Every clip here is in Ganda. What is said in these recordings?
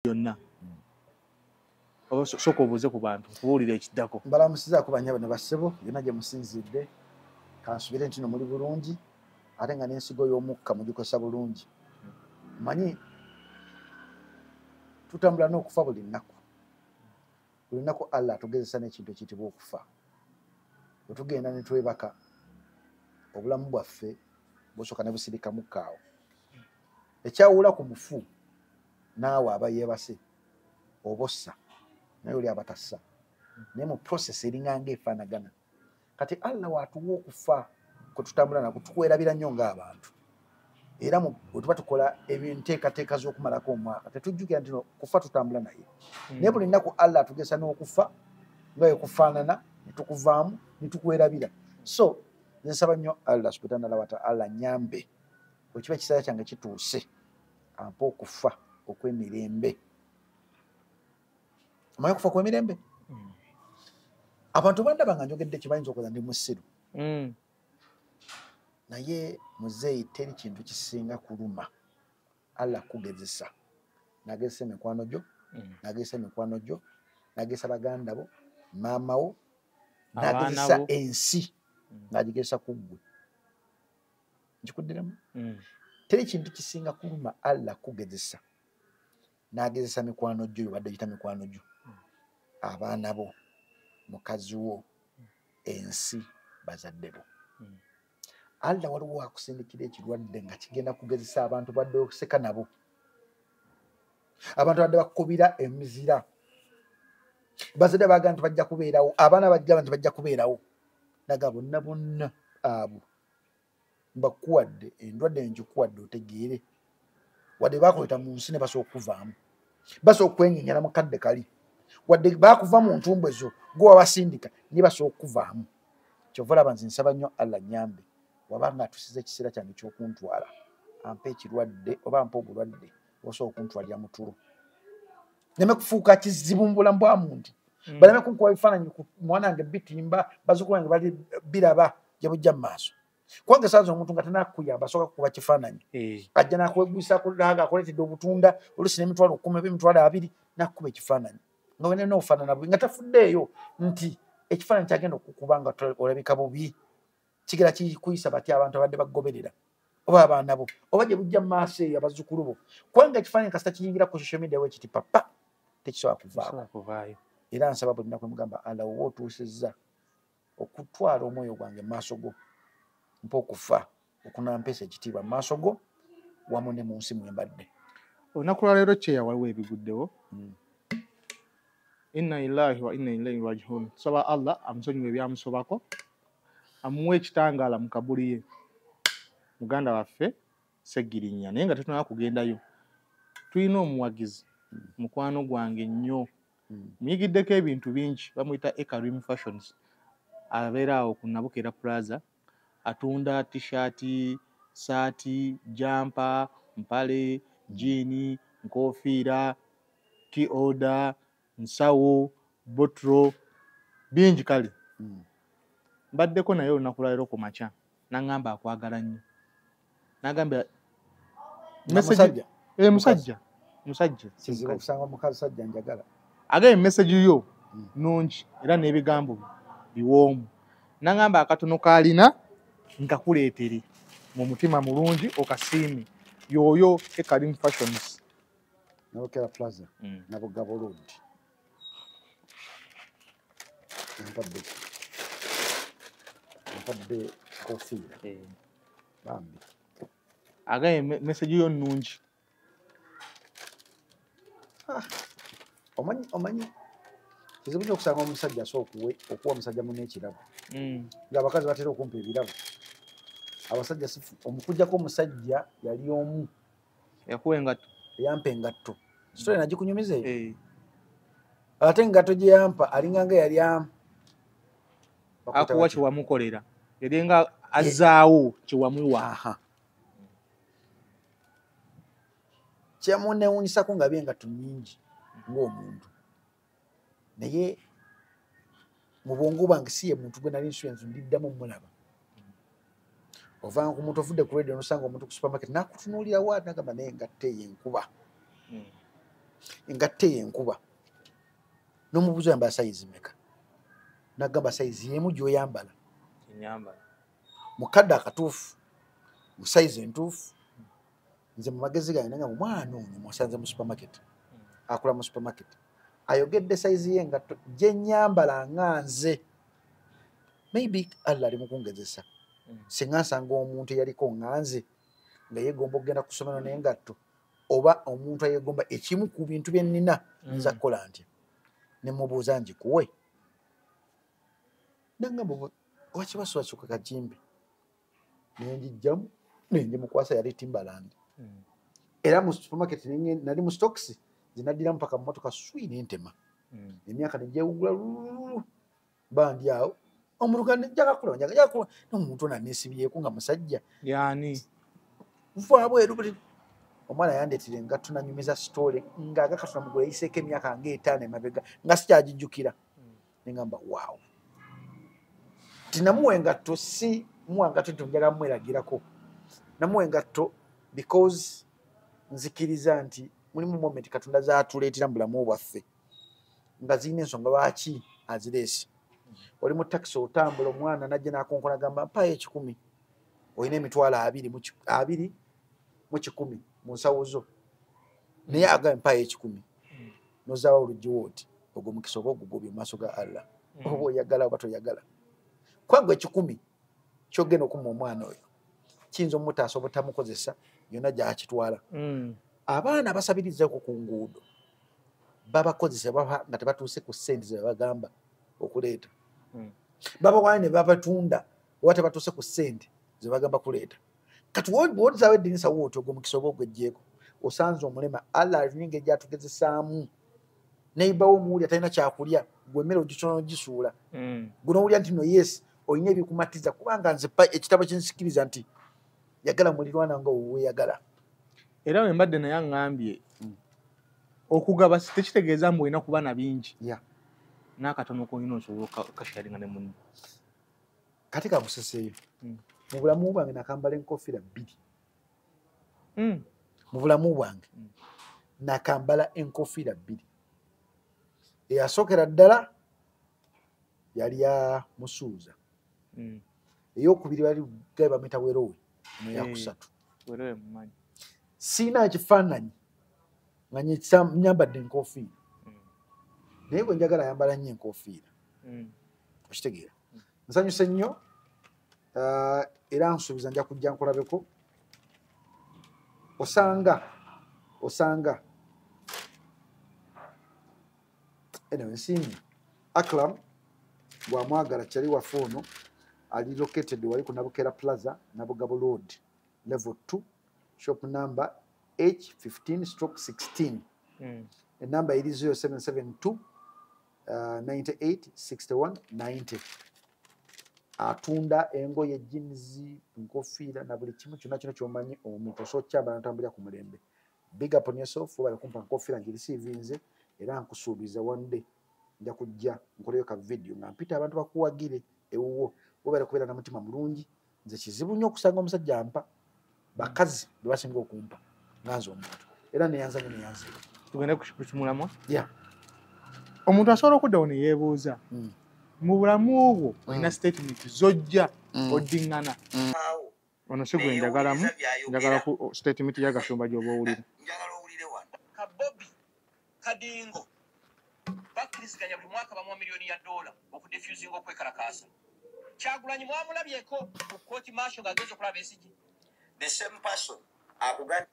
yonna soko obuze ku bantu kubuulira ekiddako. Mbalamusiza ku banyabo ne bassebo yonna gye musinzidde kansubire nti no muli bulungi ate nga n'ensigo y'omukka mugikosa bulungi. Manyi tutambula n'okufa buli nnaku. Buli nnaku Allah atugezesa n'ekintu ekiyitibwa okufa. Bwe tugenda ne twebaka obulamu bwaffe busooka ne busirika mukkaawo. Ekyawula ku mufu naawe aba yeebase oba ossa naye oli abatassa naye mu process eringanga efaanagana. Kati Allah waatuwa okufa kwe tutambula nako tukwerabira nnyo ng'abantu era bwe tuba tukola enteekateeka z'okumalako omwaka tetujjukira nti kufa tutambula naye naye buli nnaku Allah atugesa n'okufa nga bwe kufaanana ne tukuvaamu ne tukwerabira. So nsaba nnyo Allah subhanahu wa ta'ala nyambe bwe kiba ekiseera kyange kituuse ampa okufa okw'emirembe. Omanyi okufa kw'emirembe? Abantu bandaba nga njogedde kibayinza okuza ndi musiru naye muzeeyi teri kintu kisinga kuluma Allah kugezesa. Nagezesa emikwano gyo, nagezesa mikwano gyo, nagezesa baganda bo, maama wo, nagezesa ensi ng'agigezesa ku ggwe. Nkikuddiremu? Teri kintu kisinga kuluma Allah kugezesa. Nagezesa mikwano gyo wadde gita mikwano gyo, abaana bo, mukazi wo, ensi, bazadde bo. Allah waliwo akusindikira ekirwadde nga kigenda kugezesa abantu badde okuseka nabo. Abantu badde bakubira emizira. Bazadde baagala nti bajja kubeerawo, abaana bajja nti bajja kubeerawo. Naga bonna bonna abo mbakuwadde endwadde njikuwadde otegeere. Wadde baakuleta mu nsi ne basobola okuvaamu. Basobola okwenyinyala mu kadde kali. Wadde baakuva mu ntumbu ezo gwe wabasindika ne basobola okuvaamu. Kyova olaba nze nsaba nnyo Allah nyambe wabanga atusiza ekiseera kyange ky'okuntwala ampa ekirwadde oba ampa obulwadde osobola okuntwalira mu tulo. Nneme kufuuka kizibu mu bulamu bwa muntu. Baleme kunkuba ebifaananyi ku mwana wange bitimba bazzukulu bange bali biraba gye bujja mu maaso. Kubanga esaawa zino omuntu nga tanaakuyamba asooka kukuba kifaananyi. Ajja n'akwegwisa kulaga akoleetedde obutunda oluusi n'emitwalo 10 oba emitwalo 20 n'akukuba ekifaananyi. Nga wena n'ofaanana bubi nga tafuddeeyo nti ekifaananyi kyagenda okukuba nga olabika bubi. Kigera kikuyisa batya abantu abadde bagoberera oba abaana bo oba gye bujja mu maaso eyo abazzukulu bo. Kubanga ekifaananyi kasita kiyingira ku social media wekiti papa tekisobola kuvaayo. Era nsaba buli nnaku mugamba Allah wowe otuusizza okutwala omwoyo gwange mu maaso go mpa okufa okunampesa ekitiibwa mu maaso go wamu ne mu nsi mwe mbadde. Olunaku lwa leero kyeya waliwo ebiguddewo. Inna lillahi wa inna ilaihi raji'un. Saba Allah amusonyiwe ebyamusobako amuwe ekitangaala mu kabuli ye muganda waffe Segirinnya. Naye nga tetunaba kugendayo tulina omuwagizi mukwano gwange nnyo muyigiddeko ebintu bingi bamuyita Ekarim Fashions abeera awo ku Nabukera Plaza atunda t-shirt, saati, jampa, mpale, jiini, nkofiira, key order, nsawo, botro bingi kale. Mbaddeko naye olunaku lwa leero ku makya n'aŋŋamba akwagala nnyo. N'agamba musajja kizibu okusanga omukazi sajja njagala. Agambye message yo nnungi era n'ebigambo biwoomu. N'aŋŋamba akatono k'alina nkakuleetere mu mutima mulungi okasiime y'oyo Ekarim Fashions Nabukera Plaza Nabugabo Road. Mpadde kofiira bambi. Agambye message yo nnungi. Omanyi kizibu nnyo okusanga omusajja asobola okuwa omusajja munne ekirabo ng'abakazi batera okumpa ebirabo. Abasajja omukujjako omusajja yali omu yakuwa engatto eyampa engatto. Sitole nagikunyumiza eyo. Ate engatto gye yampa alinganga yali akuwa kyewamukolera yali nga azaawo kyewamuwa. Kyamunewuunyisako nga byengatto nnyingi ng'omuntu naye mu bwongo bwange si ye muntu gwe nali nsuyenzu ndiddamu mulaba. Ovanga ku muntu ovudde ku radio nosanga omuntu ku supermarket nakutunuulira wa nagamba naye engatto eyo enkuba. engatte yenkuba n'omubuuza yambala sayizi meka nagamba sayizi yemu gy'oyambala mukadde akatuufu mu sayizi entuufu nze mu magezi gange nagamba omwana ono mwasanze mu supermarket akola mu supermarket ayogedde sayizi y'engatto gye nyambala nga nze maybe Allah ali mu kungezesa singa nsanga omuntu eyaliko nga nze nga yeegomba okugenda ku ssomero n'engatto oba omuntu ayeegomba ekimu ku bintu bye nnina nza kukola ntya ne mubuuza ngikuwe nangamba wakibaswasuka kajimbi nenjijjamu nenjimukwasa yali Timberland era mu supermarket nali mu stocks zinaddiramu paka mu motoka swi nentema emyaka nejewugula bandi awo omuntu njaga kula n'omuntu ono aneesibyeko nga musajja yani nfaabweru omwana yandetire engatto nanyumiza sitole ng'agakatuna mugula yiseeko emyaka nga 5 emabega nga sikyagijjukira nengamba waawo tinamuwa engatto si muwa engatto nti njaga mweragirako namuwa engatto because nzikiriza nti mulimu moment Katonda zaatuleetera mu bulamu bwaffe nga zirina ensonga lwaki azireese oli mu takisi otambula omwana najja n'akonkona agamba mpaayo 10 olina emitwalo 20 mu 10 mu nsawo zo naye agamba mpaayo 10 nozaawa olugiwo oti ogwo mukisa oba ogugobye mu maaso ga Allah oba oyagala oba toyagala kwagwe 10 kyogenda okuma omwana oyo kiyinza omutaasa obutamukozesa yonna gyakitwala abaana abasabirizaako ku nguudo babakozesa baba nga tebatuuse ku ssente ze babagamba okuleeta babawayo ne babatunda oba tebatuuse ku ssente ze bagamba kuleeta kati bw'ozaawo eddinisa wooti ogwo mukisa oba ogweggyeko osanze omulema Allah alina engeri gyatugezesaamu neibawo omuwulya talina kyakulya gwe emmere ogikyono ogisuula guno owulya nti no yes olina ebikumatiza kubanga nze ekitabo kyensikiriza nti yagala mulirwana nga weeyagala era bwe mbadde naye aŋŋambye okugaba tekitegeeza mbu olina kuba na bingi n'akatono kolina osobola okasharinga ne munno kati kakuseseeyo mu bulamu bwange nakambala enkofiira 2 mu bulamu bwange nakambala enkofiira 2 eyasookera ddala yali ya musuuza eyokubiri bali gaye bamuyita werowe neyakusatu siina ekifaananyi nga nyambadde enkofiira naye bwe njagala ayambala nnyo enkofiira okitegeera nsanyuse nnyo era nsuubiza nja kujja nkulabeko osanga nsiimye Akram bwamwagala kyali waffe ono ali located wali ku Nabukera Plaza Nabugabo Road level 2 shop number H15/16 enamba eri 0772 98 61 90 atunda engoye jeans nkofiira na buli kimu kyonna kyomanyi omuntu osokyambala natambulira ku mulembe big up on yourself oba kumpa nkofiira ngirisiivinze era nkusuubiza one day nja kujja nkoleyo ka video nga mpita abantu bakuwagire ewuwo obeera kubeera na mutima mulungi nze kizibu nnyo okusanga omusajja ampa bakazi bebasinga okumpa nganze omuntu era neyanzanye neyanze tugende kukimulamwa omuntu asobola okuddawo ne yeebuuza mu bulamu bwo olina statement zojja oddiŋŋana ono si gwe njagalamu njagala ku statement ya Gasumba gy'oba owulira Kabobi Kadingo bakkiriziganya buli mwaka bamuwa $1 million okudefusinga okwekalakaasa Kyagulanyi mwamulabyeko ku kooti maasho ng'agenza okulaba Besigye the same person akugana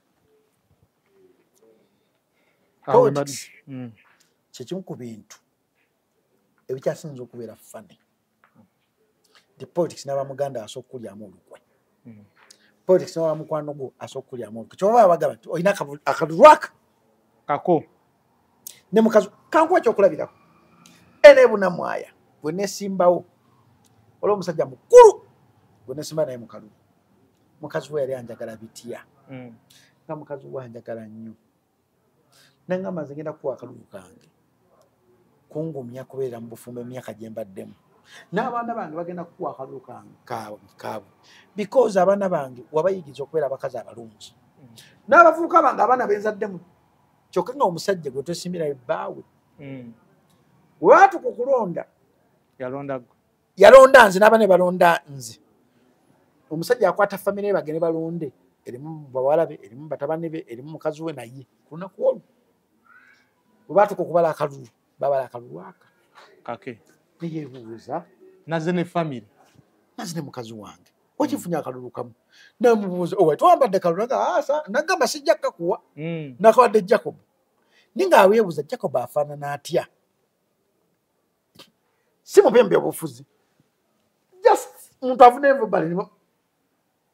kyekimu ku bintu ebikyasinza okubeera fane the politics n'abamuganda asobola okukulyamu olukwe politics n'abamukwano gwo asobola okukulyamu olukwe kyoba bagamba nti olina akadulwaka kako ne mukazi kankuwa kyokulabirako ene bunamwaya gwe neesimbawo olwo omusajja mukulu gwe neesimba naye mukalu mukazi we yali anjagala bitya nga mukazi we anjagala nnyo nangamba nze ngenda kuwa akalulu kange kungumya kubeera mu bufumbo emyaka gye mbaddemu n'abaana bange bagenda kukuwa akalulu kaabwe because abaana bange wabayigiza okubeera abakazi abalungi n'abavubuka bange abaana benzaddemu kyokka nga omusajja gwe tosimbira ebbaawe watu kukulonda yalonda nze n'aba ne balonda nze omusajja akwata famire ye bagende balonde erimu bawala be erimu batabani be erimu mukazi we naye ku lunaku olwo bwe baatuka okubala akalulu babala akalulu aka kake neyeebuuza naze ne famire naze ne mukazi wange okifunye akalulu kamu namubuuza owe twambadde kalulu nagamba sijja kakuwa nakawadde Jacob ninga aweebuuza Jacob afaanana atya si mupembe obufuzi just muntu avuna envubali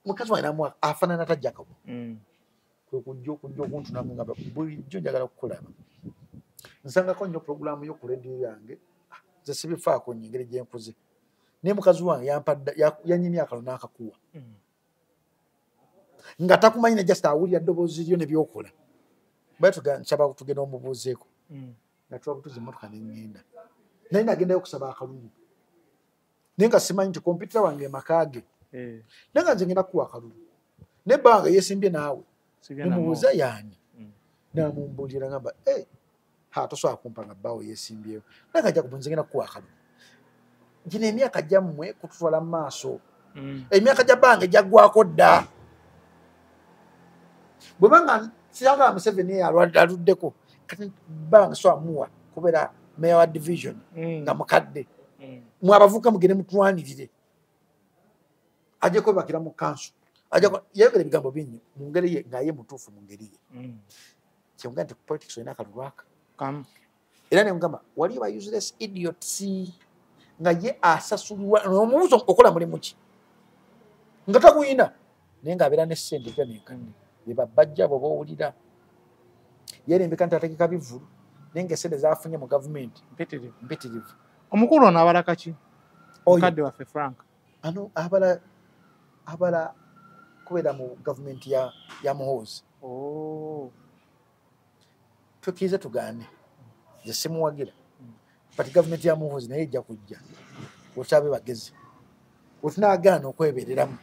mukazi wange namuwa afaanana ata Jacob kwe kujja okuntunamu nga bulijjo njagala kukulaba nsangako nnyo puroguramu y'oku rediyo yange nze sibifaako nnyo engeri gye nkuze naye mukazi wange yanyimya akalo n'akakuwa nga takumanyi ne just awulira ddoboozi lyo ne byokola bwe nsaba tugenda omubuuzeeko nga tuba butuzi emmotoka neŋŋenda naye nagendayo okusaba akalulu naye nga simanyi nti kompyuta wange emakaage naye nga nze ngenda kukuwa akalulu naye bba wange yeesimbye naawe nemubuuza yaani namumbuulira ngamba tosobola kumpa nga bbaawe yeesimbyeyo naye nga Jacob nze ngenda kukuwa akalulu gino emyaka gyammwe kututwala mu maaso emyaka gya bbange gyaggwako dda bwe banga siyagala Museveni aluddeko kati bbange so amuwa kubeera meya wa division nga mukadde mwe abavubuka mugende mutwanirire ajje kwebakira mu kanso yayogera ebigambo bingi mu ngeri ye nga ye mutuufu mu ngeri ye kyonga nti politics olina akalulu aka era nemugamba wali ba useless idiots nga ye asasulwa omubuuzo okola mulimu ki nga taguyina naye ng'abeera ne ssente pya nenkane be babajja bwe bowulira yerembeka nti ategeka bivulu naye ng'essente zaafunye mu gavumenti mpitirivu omukulu ono abala kaki mukadde waffe Frank ano abala kubeera mu gavumenti ya Muhoozi tukkirize tugaane nze simuwagira kati gavumenti ya Muhoozi naye ejja kujja wekyabe bagezi wetunaagaana okwebereramu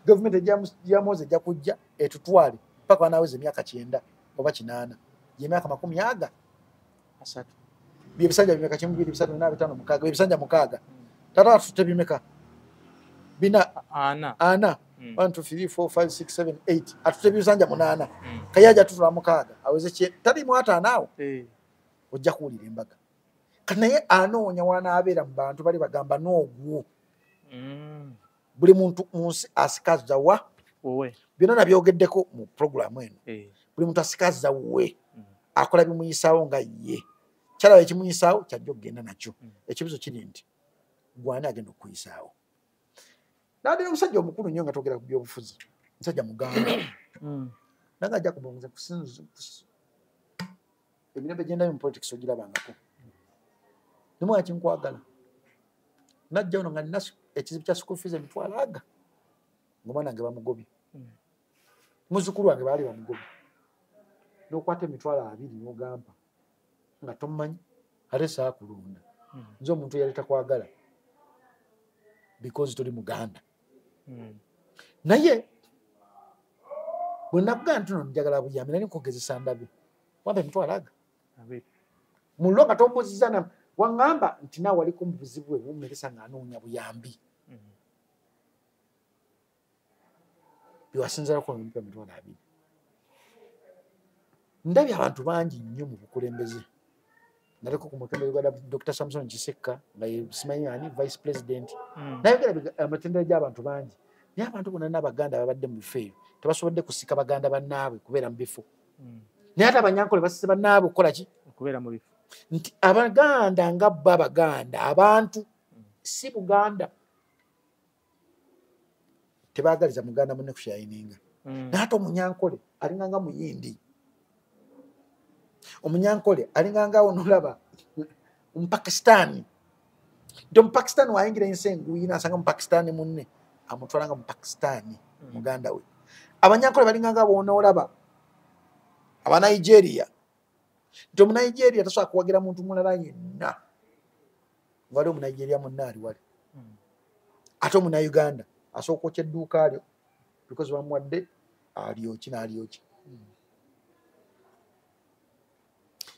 gavumenti ya Muhoozi ejja kujja etutwale paka wanaaweza emyaka 9 oba 8 yemyaka 30 byebisanja bimeka 1 2 3 4 5 6 byebisanja 6 tata tutebimeka bina ana 1 2 3 4 5 6 7 8 atutebisanja 8 kayaja tutula 6 aweze kye tali mwata naawo ojja kuwulira embaga kati naye anoonya wanaabeera mu bantu bali bagamba n'ogwo buli muntu mu nsi asikaza wa byonna nabyogeddeko mu puroguramu eno buli muntu asikaza we akola bimuyisaawo nga ye kyalaba ekimuyisaawo kyajja okugenda nakyo ekibuzo kiri nti gwani agenda okuyisaawo naddala omusajja omukulu nnyo nga twogera ku byobufuzi musajja muganda nanga ajja kubongoza kusinza emirembe gyendabyo mu politics ogirabangako nimwaki nkwagala najja ono nga nina ekizibu kya school fees emitwalo aga ng'omwana wange bamugobye muzzukulu wange baali bamugobye n'okwata emitwalo 2 n'ogamba nga tomumanyi ate saakulonda nze omuntu eyali takwagala because toli muganda naye bwe nakugamba nti no njagala buyambi nali nkogezesa ndabe wampa emitwalo aga mullo nga tombuziza waŋŋamba nti naawe waliko mu buzibu bwe bummeresa ng'anoonya buyambi byewasinzirako nomupa emitwalo 2 ndabye abantu bangi nnyo mu bukulembeze naliko ku mutendera gwa Dr. Samson Kisekka nga simanyi ani vice president nayogera amatendera gy'abantu bangi naye abantu bonna n'abaganda babadde mu bifo ebyo tebasobodde kusika baganda bannaabwe kubeera mu bifo naye ate abanyankole basise bannaabwe okukola ki okubeera mu bifo nti abaganda nga bo abaganda abantu si buganda tebaagaliza muganda munne kushayininga naye ate omunyankole alinganga muyindi omunyankole alinganga onolaba omupakistani nti omupakistani wayingira ensi enguyi nasanga omupakistani munne amutwalanga mupakistani muganda we abanyankole balinganga bonoolaba abanigeria nti omunigeria tasobola kuwagira muntu mulala yenna wali omunigeria munna ali wali ate omunauganda asobola okwokya edduuka lyo because bamuwadde alyoki n'alyoki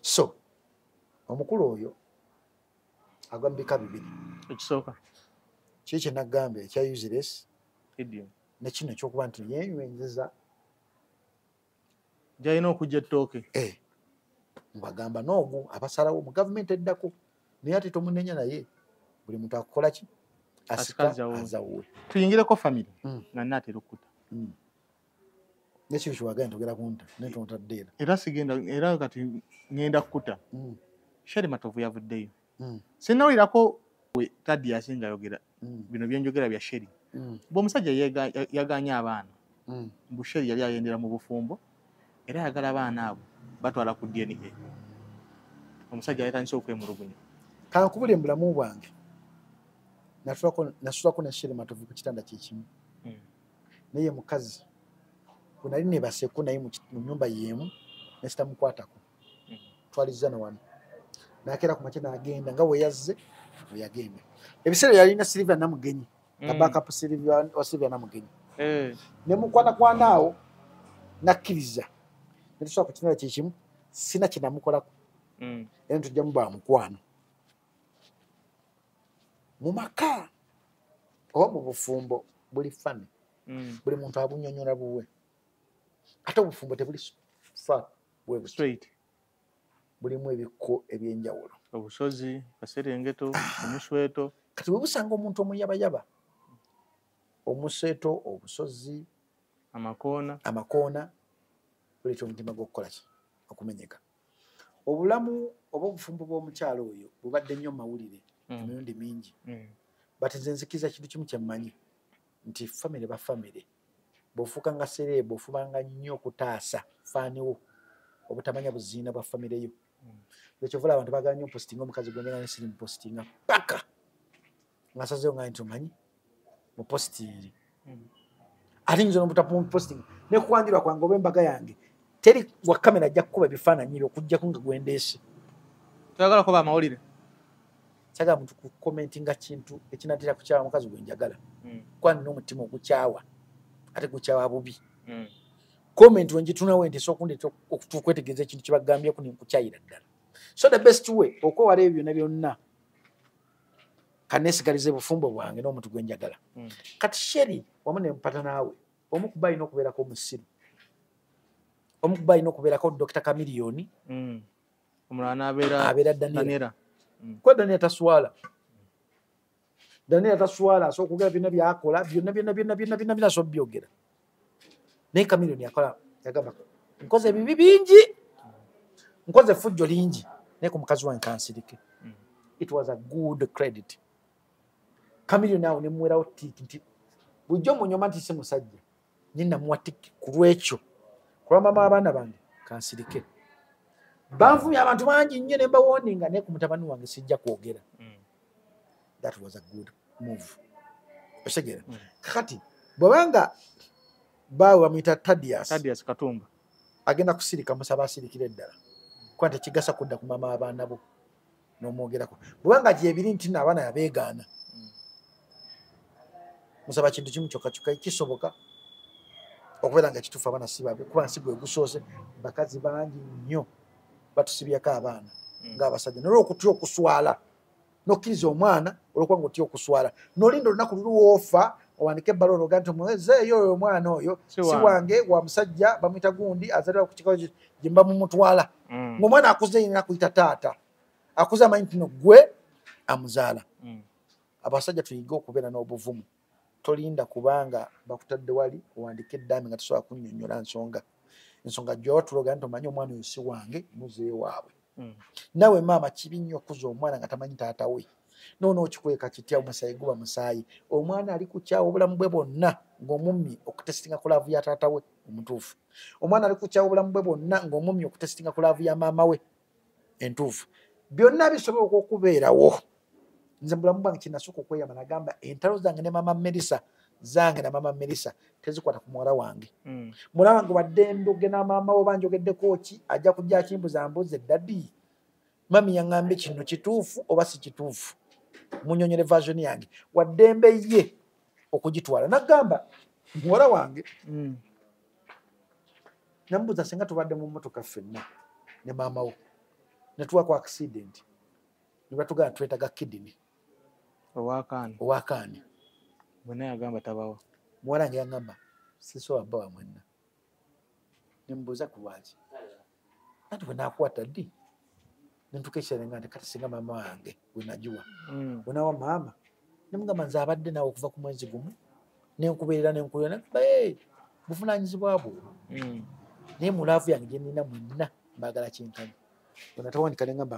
So omukulu oyo agambika bibiri ekisooka kiki nagamba ekya useless idiom ne kino ekyokuba nti yenywenyeza gyalina okujja ettooke mbagamba n'ogu abasalawo mu gavumenti eddako naye ate tomunenya naye buli muntu akukola ki asika azawuwe tuyingireko famire nannaatera okkuta nekyo kiwagane togera kunta naye tontadde era sigenda era kati ngenda kkuta Sheri Matovu yavuddeyo sinnawulirako taddi yasinga yogera bino byenjogera bya Sheri bw'omusajja yaganye abaana mbu Sheri yali ayendera mu bufumbo era ayagala abaana abo batwala ku DNA omusajja yatandise okwemulugunya kankubule mu bulamu bwange nasulako ne Sheri Matovu ku kitanda kyekimu naye mukazi bwe nali nebaseko naye mu nnyumba yeemu nesitamukwatako twaliza na wano nakera ku makya n'agenda nga weyazze weyagenda ebiseera yalina Silvia Namugenyi backup wa Silvia Namugenyi ne mukwanakwana awo nakkiriza netusobola ku kitanda kyekimu sina kinamukolako era tujjamu bwa mukwano mu maka oba mu bufumbo buli fani buli muntu abunyonyola buwe ate obufumbo tebuli straight bulimu ebikko ebyenjawulo obusozi kaserengeto omusweto kati bwe busanga omuntu omuyabayaba omusweto obusozi amakoona buleeta omutima gw'okukola ki okumenyeka obulamu oba obufumbo bw'omukyalo oyo bubadde nnyo mawulire emirundi mingi bati nze nzikiriza kintu kimu kyemmanyi nti famire bafamire bw'ofuuka nga serebu ofubanga nnyo okutaasa faaniwo obutamanya buziina bwa famire yo ekyovula abantu bagala nnyo postinga omukazi gwenjagala ne siri mupostinga paka ngasazeyo nga nti omanyi mupositiri ate nyiza n'obutamupostinga nekukwanjirwa kwange oba embaga yange teri wa kamera ajja kukuba ebifaananyi okujjako nga gwendeese toyagala kuba amawulire kyagala muntu kukomentinga kintu ekinatera kukyawa mukazi gwenjagala kuba nina omutima ogukyawa ate gukyawa bubi comment wenjitunawe nti sokundeeta okwetegereza ekintu kyebagambyeko ninkukyayira ddala so the best way okwewala ebyo byonna byonna kanesigalize bufumbo bwange n'omuntu gwenjagala kati Sheri wamu nempata naawe omukuba alina okubeerako omusiru omukuba alina okubeerako Dr. Kamiliyoni omulala abeera Daniela kuba Daniela taswala asobola okugera byonna byakola byonna asobola byogera naye Kamiliyoni yakola yagamba nkoze ebibi bingi nkoze effujjo lingi naye ku mukazi wange kansirike it was a good credit Kamiliyoni awo nemuwerawo tiiki nti bujjo munyoma nti si musajja ninamuwa tiiki ku lwekyo kulwa mama abaana bange kansirike banvumya abantu bangi nnyo ne mbawoninga naye ku mutabani wange sijja kwogera that was a good move osegera kakati bwebanga baawe bamuyita Tadias Katumba agenda kusirika musaba asirikire ddala kuba tekigasa kudda ku mama abaana bo n'omwogerako bwebanga gyebiri nti no abaana yabeegaana musaba kintu kimu kyokka kyokka kisoboka okubeera nga kituufu abaana sibabe kuba nsi gwe gusoose bakazi bangi nnyo batusibyeko abaana ng'abasajja nolwo okutya okuswala nokkiriza omwana olwokuba nga otya okuswala nolinda olunaku luluwoofa owandika ebbaluwa oga nti omuwezeeyo oyo omwana oyo si wange wa musajja bamuyita gundi azalira ku kikao gye mba mumutwala ng'omwana akuze yina kuyita taata akuze amanyi nti no gwe amuzaala abasajja tuyige okubeera n'obuvumu tolinda kubanga bakutadde wali owandika eddaami nga tosobola kunnyonnyola ensonga gy'otuloga nti omanyi omwana oyo si wange muzeeyo waabwe nawe maama kibi nnyo okuza omwana nga tamanyi taata we nookikweka kitya omusaayi guba musaayi omwana ali kukyawa obulamu bwe bwonna ng'omummi okutesitinga ku laavu ya taata we omutuufu omwana ali kukyawa obulamu bwe bwonna ng'omummi okutesitinga ku laavu ya maama we entuufu byonna bisobola okubeerawo nze mu bulamu bwange kinasooka okweyama nagamba entalo zange ne mama Melissa zange na mama Melissa tezikwata ku muwala wange muwala wange wadde ndoge na maama we banjogeddeko ki ajja kujja akimbuza mbuze daddi mami yaŋŋambye kino kituufu oba si kituufu munyonyere version yange waddembe ye okugitwala nagamba muwala wange namubuuza singa tubadde mu mmotoka ffenna ne maama we ne tuwako accident ne batugamba twetaaga kidney owakaani bwena yagamba tabawa muwala wange yaŋŋamba sisobola bbawa mwenna ne mbuuza ku lwaki anti bwe naakwata ddi ne ntuuka ekiseera nga nti kati singa maama wange bwe nagiwa bwenawa maama ne mugamba nze abadde naawe okuva ku mwezi gumu nenkubeerera buvunaanyizibwa bwo naye mulaavu yange gye nina mwenna mbaagala kyenkani onatawandika ne ŋŋamba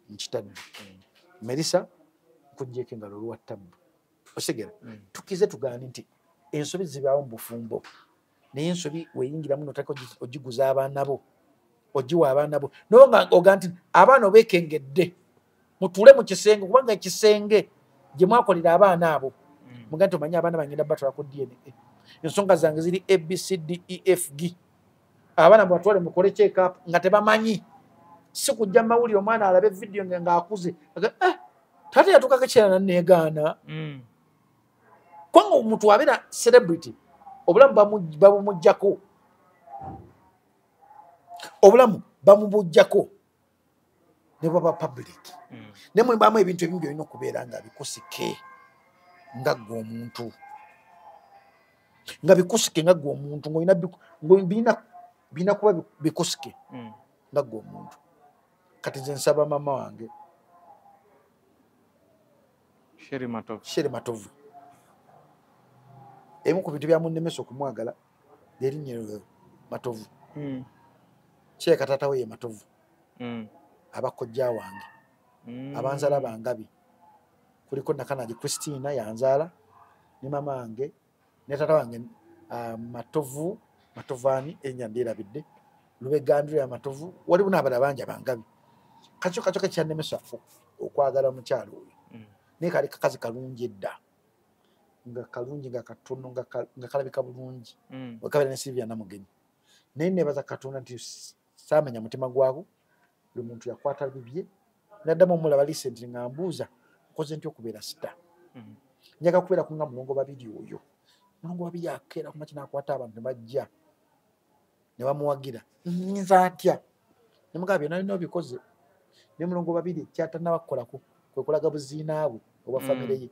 nkitadde Melissa nkuggyeko engalo olwa ttabbu osigera tukize tugaani nti ensobi zibaawo mu bufumbo naye ensobi weyingiramu notaka ogiguza abaana bo ogiwa abaana bo naye nga oga nti abaana obeekengedde mutuule mu kisenge kubanga ekisenge gye mwakolera abaana abo muga nti omanyi abaana bangenda batwala ku DNA ensonga zange ziri ABCDEFG abaana mubatwale mukole check-up nga tebamanyi si kujja mawulire omwana alabe vidiyo ng'akuze taata yatukako ekiseera nanneegaana kubanga omuntu abeera celebrity obulamu babumuggyako obulamu bamubujjako ne bwaba public naye mwebamu ebintu ebimu byolina okubeera nga bikusike nga ggwe omuntu nga bikusike nga ggwe omuntu birina kuba bikusike nga ggwe omuntu kati nze nsaba maama wange Sherry Matovu emu ku bintu byamunnemesa okumwagala lyerinnya Matovu kyeka taata we ye Matovu abakojja wange abanzala bangabi kuliko Nakanagi Christina yanzaala ne mama wange ne taata wange Matovani enya ndirabidde Lubega Andrea Matovu waliwo n'abalala bangi abangabi kacyo kyannemesa okwagala omukyalo oyo naye kali kakazi kalungi edda nga kalungi nga katono nga kalabika bulungi wekabeera ne Sylvia Namugenyi naye nebaza Katonda nti saamanya mutima gwabo buli muntu yakwata bibye naddamu omulaba recently nga mbuuza nkoze ntya okubeera sita njaga kubeera kunga mulongo babiri oyo mulongo babiri akeera kumaki nakwata abantu ne bajja ne bamuwagira nyinza atya ne mugamba byonna bino bikoze ne mulongo babiri kyatanabakolako kwe kulaga buziinaabwe obwa famire ye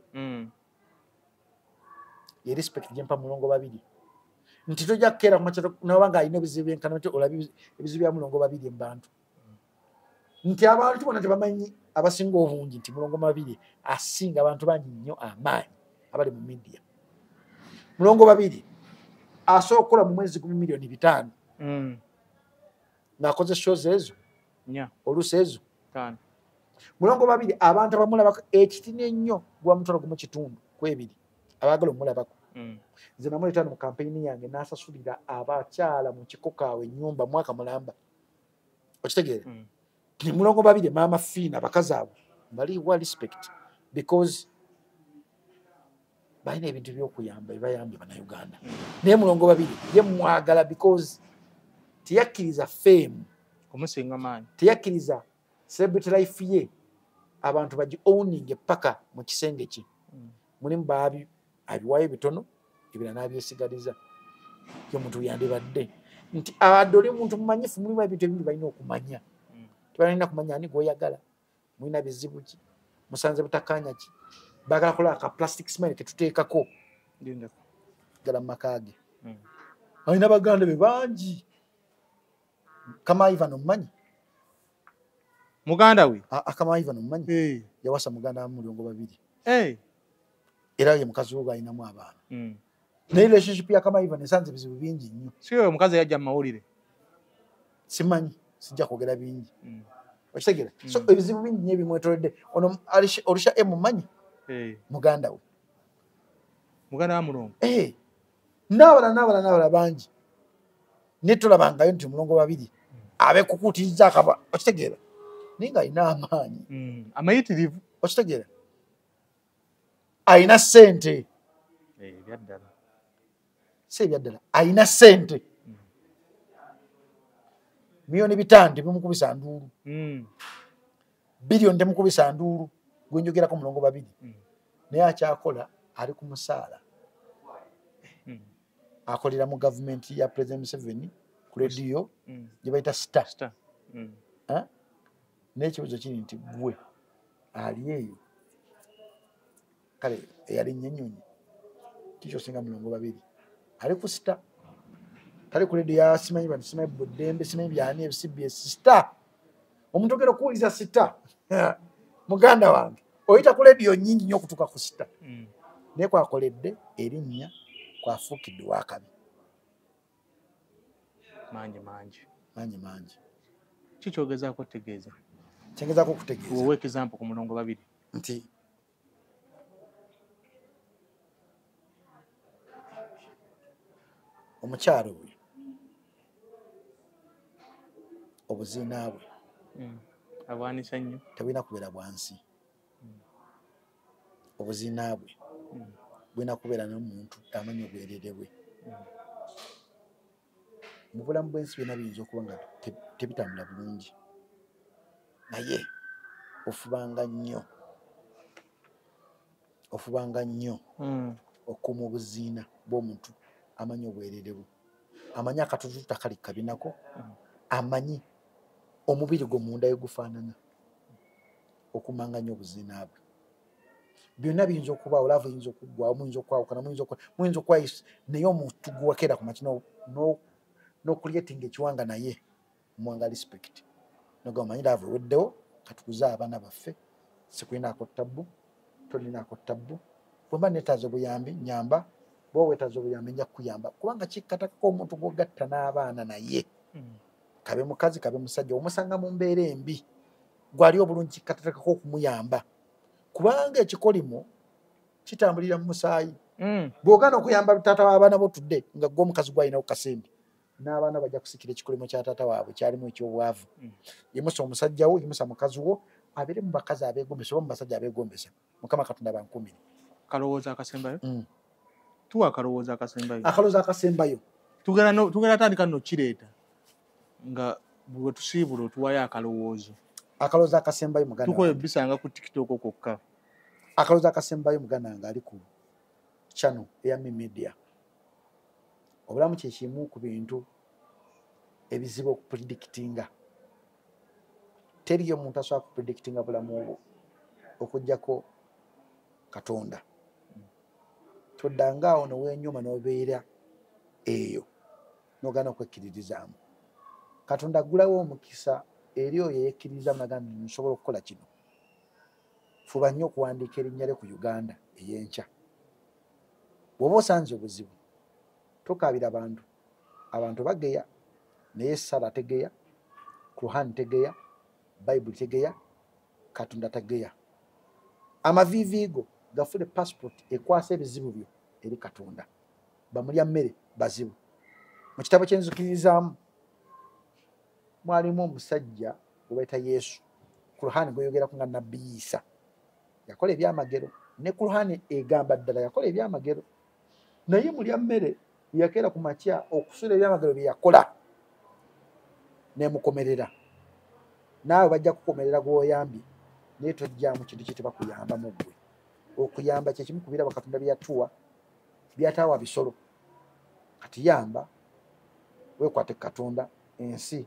ye respect gye mpa mulongo babiri nti tojja kukeera naba nga alina ebizibu byenkana nti olabi ebizibu bya mulongo babiri embantu nti abantu bona tebamanyi abasinga obungi nti mulongo babiri asinga abantu bangi nnyo amaanyi abali mu media mulongo babiri asobola okukola mu mwezi 10 milioni 5 ng'akoze shows ezo oluusi ezo mulongo babiri abantu abamulabako ekitini ennyo gwamutwala gumu kitundu kwebiri abaagala omulabako nze namuleeta mu kampeyini yange n'asasulira abakyala mu kikokaawe ennyumba mwaka mulamba okitegeera ni mulongo babiri maama Fiina abakazi abo baliwa respect because balina ebintu by'okuyamba ebayambye bannayuganda naye mulongo babiri ye mwagala because teyakkiriza fame kumusinga maanyi teyakkiriza celebrity life ye abantu bagi owning paka mu kisenge kye mulimu baabi abiwayo bitono ebira n'abyesigaliza ye muntu yandibadde nti adoli muntu mumanyifu mulimu ebintu ebindi balina okumanya tebalina kumanya ani gwoyagala mulina bizibu ki musanze butakanya ki baagala kola ka plastic smile ketuteekako gala mu maka ge alina baganda be bangi kama Ivan omumanyi muganda we kama Ivan omumanyi yawasa muganda wa mulongo babiri era ye mukazi we alinamu abaana naye relationship ya kama Ivan esanze bizibu bingi nnyo siwe omukazi yajja mu mawulire simanyi sijja kwogera bingi okitegera so ebizibu bingi nnyo ebimwetoledde ono olusha mumanyi muganda we muganda wa mulongo n'abalala bangi naye tolabangayo nti mulongo babiri abekukutiriza akaba okitegeera naye nga alina amaanyi amayitirivu okitegeera alina ssente ebyaddala si ebyaddala alina ssente miliyoni 5 temumukubisa nduulu biliyoni temukubisa nduulu gwenjogerako mulongo babiri naye akyakola ali ku musaala akolera mu gavumenti ya President Museveni ku rediyo gye bayita Star n'ekibuzo kiri nti gwe ali eyo kale eyalinnya ennyonyi tikyosinga 200 ali ku sita tali ku leediyo yasimanyi bantu simanyi buddembe simanyi byani ebisibbi esita omuntu ogera okuwuliza sita muganda wange oyita ku leediyo nnyingi nnyo okutuuka ku sita naye kwakoledde erinnya kwafuukidde wakabi mangi kikyogezaako kutegeeza kyengezaako okutegeeza wowe ekizampo ku 200 nti omukyalo oyo obuziina bwe abwanisa nnyo tebulina kubeera bwansi obuziina bwe bulina kubeera n'omuntu amanyi obwerere bwe mu bulamu bw'ensi byonna biyinza okuba nga tebitambula bulungi naye ofubanga nnyo okuuma obuziina bw'omuntu amanyi obwerere bwe amanyi akatono takali kabinako amanyi omubiri gwe munda we gufaanana okumanga nnyo obuziina bwe byonna biyinza okuba olaavu yinza okuggwawo muyinza okwawukana muyinza okwayisa naye omuntu guwakeera ku makina n'okulyetinga ekiwanga naye muwanga respect noga omanyi laavu eweddewo katukuze abaana baffe sikulinaako tabbu tolinaako tabbu bwemba neetaaza obuyambi nyamba bwe weetaaza obuyambi nja kukuyamba kubanga kikkatakako omuntu gwogatta n'abaana naye kabe mukazi kabe musajja omusanga mu mbeera embi gwali obulungi kikkatakako okumuyamba kubanga ekikolimo kitambulira mu musaayi bw'ogaana okuyamba taata w'abaana botudde nga gwe omukazi gwalinawo kasembe n'abaana bajja kusikira ekikolimo kya taata waabwe kyalimu ekyobwavu yimusa omusajja wo yimusa mukazi wo abeere mu bakazi abeegombesa oba mu basajja abeegombesa mukama katonda bankumire kalowooza akasembayo tuwa akalowooza akasembayo tugera tandika nno kireeta nga bwe tusiibula otuwayo akalowoozo akasembayo muganda tukoye bisanga ku TikTok kokka akalowoozo akasembayo muganda nga ali ku channel eya media obulamu kyekimu ku bintu ebizibu okupredictinga teriyo omuntu asobola kupredictinga bulamu obwo okuggyako katonda toddangaawo noweenyuma n'obeera eyo n'ogaana okwekkiririzaamu katonda aggulawo omukisa eri oyo eyekkiriza nagamba nsobola okukola kino fuba nnyo okuwandiika erinnya lye ku Uganda ey'enkya bw'oba osanze obuzibu tokaabira abantu bageya naye Sara tegeya Kuruhani tegeya Bayibuli tegeya Katonda tegeya amaviiviigo gafule passport ekwasa ebizibu byo eri Katonda bamulya mmere bazibu mu kitabo ky'enzikirizaamu mwalimu omusajja gwe bayita Yesu Kuruhani gweyogeraku nga Nabbi Isa yakola ebyamagero ne Kuruhani egamba ddala yakola ebyamagero naye mulya mmere yakeera ku makya okusula ebyamagero bye yakola nemukomerera naawe bajja kukomerera gwoyambye naye tojjaamu kintu kye tebakuyambamu ggwe okuyamba kyekimu ku birabo Katonda byeyatuwa byataawa bisolo kati yamba weekwate Katonda ensi